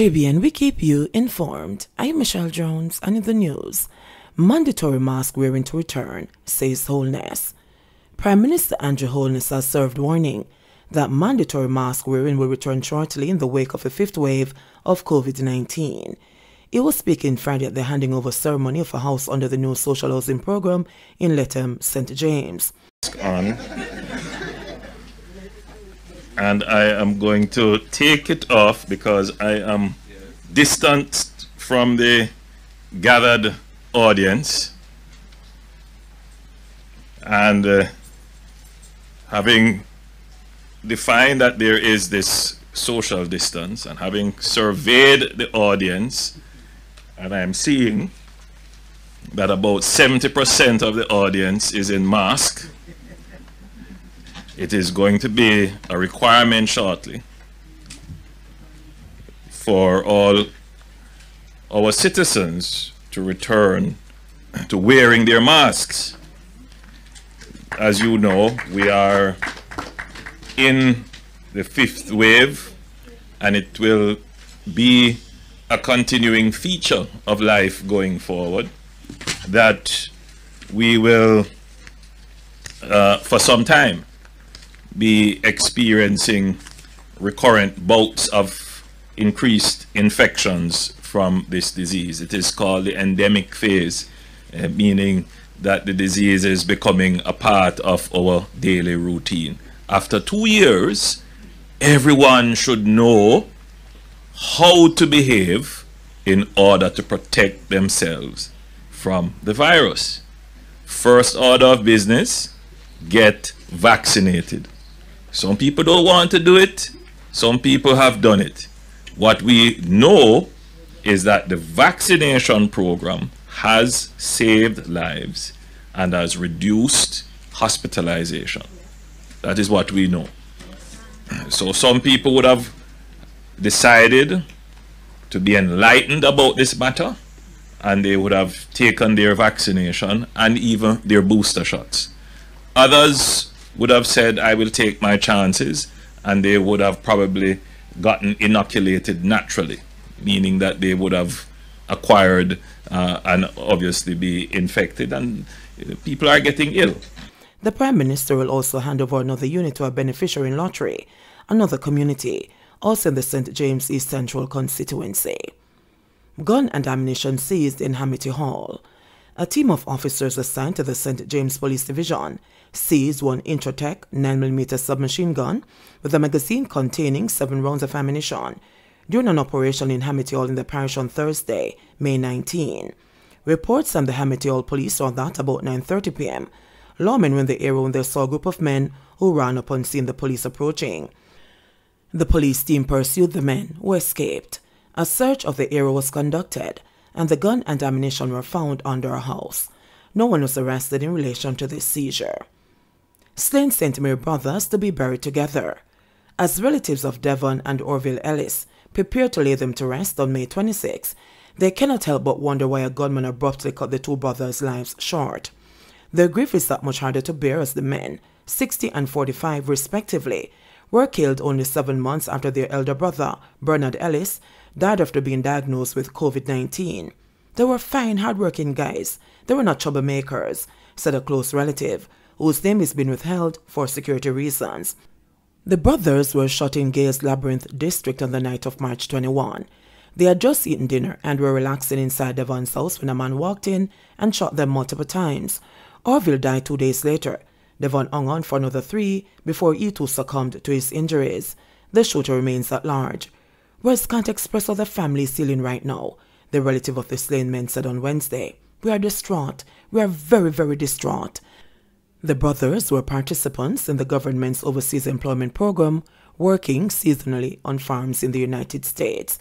JBN, we keep you informed. I'm Michelle Jones, and in the news, mandatory mask wearing to return, says Holness. Prime Minister Andrew Holness has served warning that mandatory mask wearing will return shortly in the wake of a fifth wave of COVID-19. He was speaking Friday at the handing over ceremony of a house under the new social housing program in Letham, St. James. And I am going to take it off because I am distanced from the gathered audience, and having defined that there is this social distance and having surveyed the audience, and I am seeing that about 70% of the audience is in mask, it is going to be a requirement shortly for all our citizens to return to wearing their masks. As you know, we are in the fifth wave, and it will be a continuing feature of life going forward that we will, for some time, be experiencing recurrent bouts of increased infections from this disease. It is called the endemic phase, meaning that the disease is becoming a part of our daily routine. After 2 years, everyone should know how to behave in order to protect themselves from the virus. First order of business, get vaccinated. Some people don't want to do it. Some people have done it. What we know is that the vaccination program has saved lives and has reduced hospitalization. That is what we know. So some people would have decided to be enlightened about this matter, and they would have taken their vaccination and even their booster shots. Others would have said, I will take my chances, and they would have probably gotten inoculated naturally, meaning that they would have acquired and obviously be infected, and people are getting ill. The Prime Minister will also hand over another unit to a beneficiary in lottery, another community, also in the St. James East Central constituency. Gun and ammunition seized in Hamity Hall. A team of officers assigned to the St. James Police Division seized one Intratec 9mm submachine gun with a magazine containing 7 rounds of ammunition during an operation in Hamity Hall in the parish on Thursday, May 19. Reports from the Hamity Hall police are that about 9:30 p.m., lawmen were in the area when they saw a group of men who ran upon seeing the police approaching. The police team pursued the men, who escaped. A search of the area was conducted, and the gun and ammunition were found under a house. No one was arrested in relation to this seizure. Slain St. Mary brothers to be buried together. As relatives of Devon and Orville Ellis prepare to lay them to rest on May 26, they cannot help but wonder why a gunman abruptly cut the two brothers' lives short. Their grief is that much harder to bear as the men, 60 and 45 respectively, were killed only 7 months after their elder brother, Bernard Ellis, died after being diagnosed with COVID-19. They were fine, hard-working guys. They were not troublemakers, said a close relative, whose name has been withheld for security reasons. The brothers were shot in Gales Labyrinth district on the night of March 21. They had just eaten dinner and were relaxing inside Devon's house when a man walked in and shot them multiple times. Orville died 2 days later. Devon hung on for another 3 before he too succumbed to his injuries. The shooter remains at large. Words can't express how the family is feeling right now, the relative of the slain men said on Wednesday. We are distraught. We are very, very distraught. The brothers were participants in the government's overseas employment program, working seasonally on farms in the United States.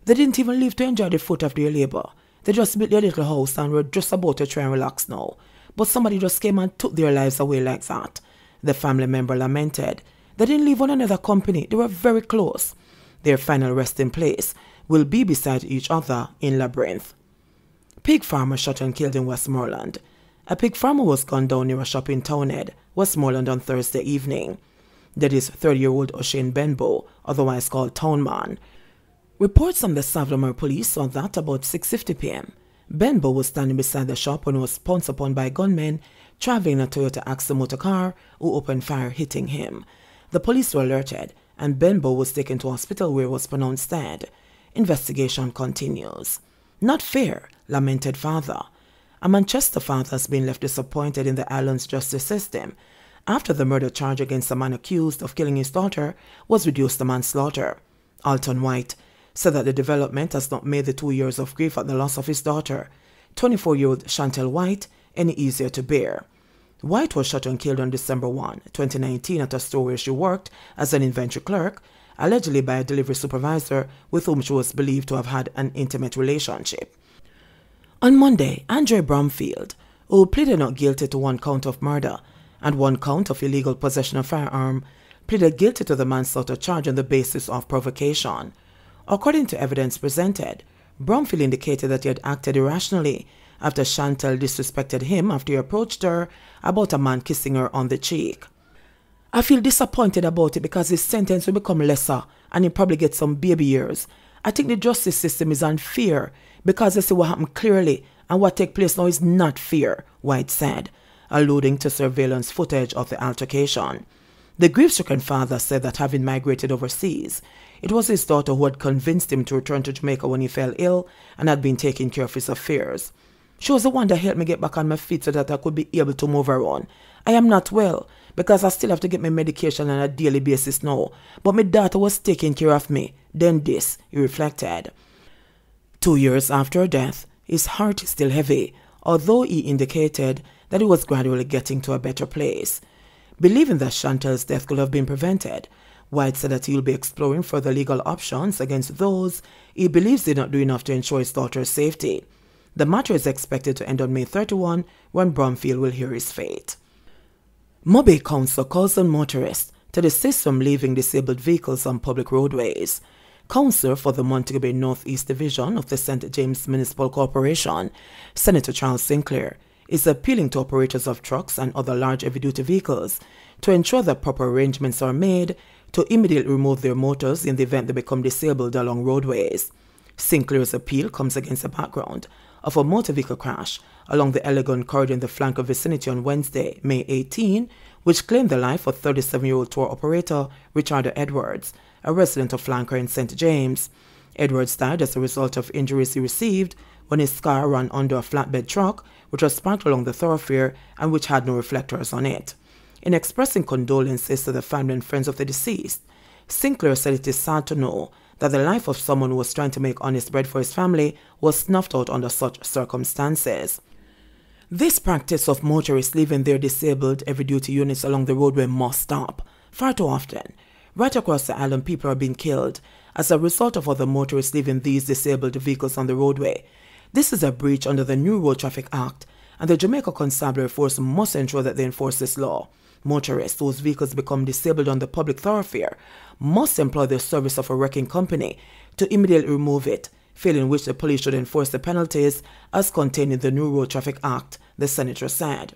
They didn't even live to enjoy the fruit of their labor. They just built their little house and were just about to try and relax now. But somebody just came and took their lives away like that. The family member lamented. They didn't live on another company. They were very close. Their final resting place will be beside each other in Labyrinth. Pig farmer shot and killed in Westmoreland. A pig farmer was gunned down near a shop in Townhead, Westmoreland on Thursday evening. That is 30-year-old O'Shane Benbow, otherwise called Townman. Reports from the Savlamar police saw that about 6:50 p.m., Benbow was standing beside the shop when he was pounced upon by gunmen traveling in a Toyota Axle motor car who opened fire, hitting him. The police were alerted, and Benbow was taken to hospital where he was pronounced dead. Investigation continues. Not fair, lamented father. A Manchester father has been left disappointed in the island's justice system after the murder charge against a man accused of killing his daughter was reduced to manslaughter. Alton White said that the development has not made the 2 years of grief at the loss of his daughter, 24-year-old Chantel White, any easier to bear. White was shot and killed on December 1, 2019 at a store where she worked as an inventory clerk, allegedly by a delivery supervisor with whom she was believed to have had an intimate relationship. On Monday, Andre Bromfield, who pleaded not guilty to 1 count of murder and 1 count of illegal possession of firearm, pleaded guilty to the manslaughter charge on the basis of provocation. According to evidence presented, Bromfield indicated that he had acted irrationally after Chantel disrespected him after he approached her about a man kissing her on the cheek. I feel disappointed about it because his sentence will become lesser and he'll probably get some baby years. I think the justice system is unfair because they see what happened clearly and what takes place now is not fair, White said, alluding to surveillance footage of the altercation. The grief-stricken father said that having migrated overseas, it was his daughter who had convinced him to return to Jamaica when he fell ill and had been taking care of his affairs. She was the one that helped me get back on my feet so that I could be able to move around. I am not well because I still have to get my medication on a daily basis now, but my daughter was taking care of me. Then this, he reflected. 2 years after her death, his heart is still heavy, although he indicated that he was gradually getting to a better place. Believing that Chantel's death could have been prevented, White said that he will be exploring further legal options against those he believes did not do enough to ensure his daughter's safety. The matter is expected to end on May 31 when Bromfield will hear his fate. Mobe Council calls on motorists to desist from leaving disabled vehicles on public roadways. Councillor for the Montego Bay North East Division of the St. James Municipal Corporation, Senator Charles Sinclair, is appealing to operators of trucks and other large heavy-duty vehicles to ensure that proper arrangements are made to immediately remove their motors in the event they become disabled along roadways. Sinclair's appeal comes against the background of a motor vehicle crash along the Elegant corridor in the Flanker vicinity on Wednesday, May 18, which claimed the life of 37-year-old tour operator Richard Edwards, a resident of Flanker in St. James. Edwards died as a result of injuries he received when his car ran under a flatbed truck which was parked along the thoroughfare and which had no reflectors on it. In expressing condolences to the family and friends of the deceased, Sinclair said it is sad to know that the life of someone who was trying to make honest bread for his family was snuffed out under such circumstances. This practice of motorists leaving their disabled heavy-duty units along the roadway must stop. Far too often, right across the island, people are being killed as a result of other motorists leaving these disabled vehicles on the roadway. This is a breach under the new Road Traffic Act, and the Jamaica Constabulary Force must ensure that they enforce this law. Motorists whose vehicles become disabled on the public thoroughfare must employ the service of a wrecking company to immediately remove it, failing which the police should enforce the penalties as contained in the new Road Traffic Act, the senator said.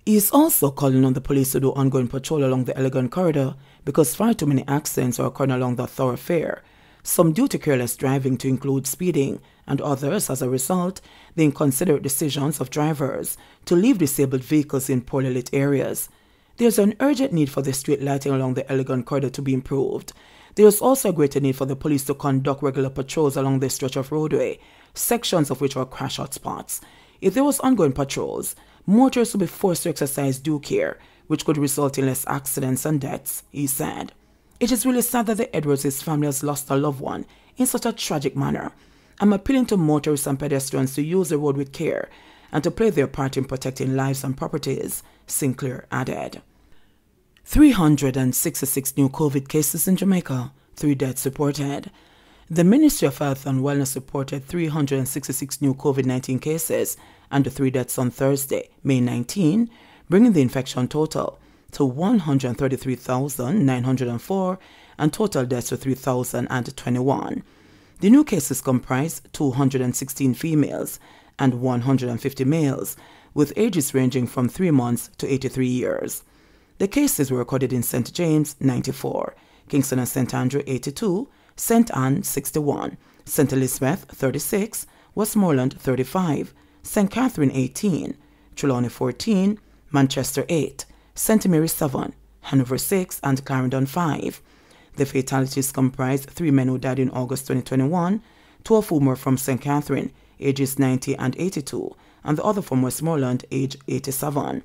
He is also calling on the police to do ongoing patrol along the Elegant corridor because far too many accidents are occurring along the thoroughfare, some due to careless driving to include speeding, and others as a result the inconsiderate decisions of drivers to leave disabled vehicles in poorly lit areas. There is an urgent need for the street lighting along the Elegant corridor to be improved. There is also a greater need for the police to conduct regular patrols along this stretch of roadway, sections of which are crash hotspots. If there was ongoing patrols, motorists would be forced to exercise due care, which could result in less accidents and deaths, he said. It is really sad that the Edwards' family has lost a loved one in such a tragic manner. I'm appealing to motorists and pedestrians to use the road with care and to play their part in protecting lives and properties, Sinclair added. 366 new COVID cases in Jamaica, 3 deaths reported. The Ministry of Health and Wellness reported 366 new COVID-19 cases and 3 deaths on Thursday, May 19, bringing the infection total to 133,904 and total deaths to 3,021. The new cases comprise 216 females and 150 males, with ages ranging from 3 months to 83 years. The cases were recorded in St. James, 94, Kingston and St. Andrew, 82, St. Anne 61, St. Elizabeth 36, Westmoreland 35, St. Catherine 18, Trelawney 14, Manchester 8, St. Mary 7, Hanover 6, and Clarendon 5. The fatalities comprise 3 men who died in August 2021, 2 of whom were from St. Catherine, ages 90 and 82, and the other from Westmoreland, age 87.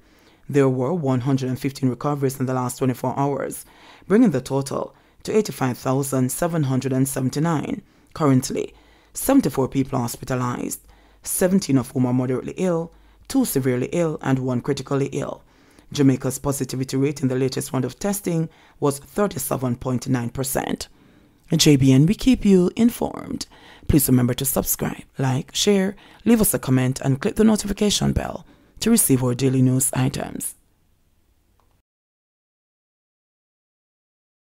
There were 115 recoveries in the last 24 hours, bringing the total to 85,779. Currently, 74 people are hospitalized, 17 of whom are moderately ill, 2 severely ill, and 1 critically ill. Jamaica's positivity rate in the latest round of testing was 37.9%. JBN, we keep you informed. Please remember to subscribe, like, share, leave us a comment, and click the notification bell to receive our daily news items.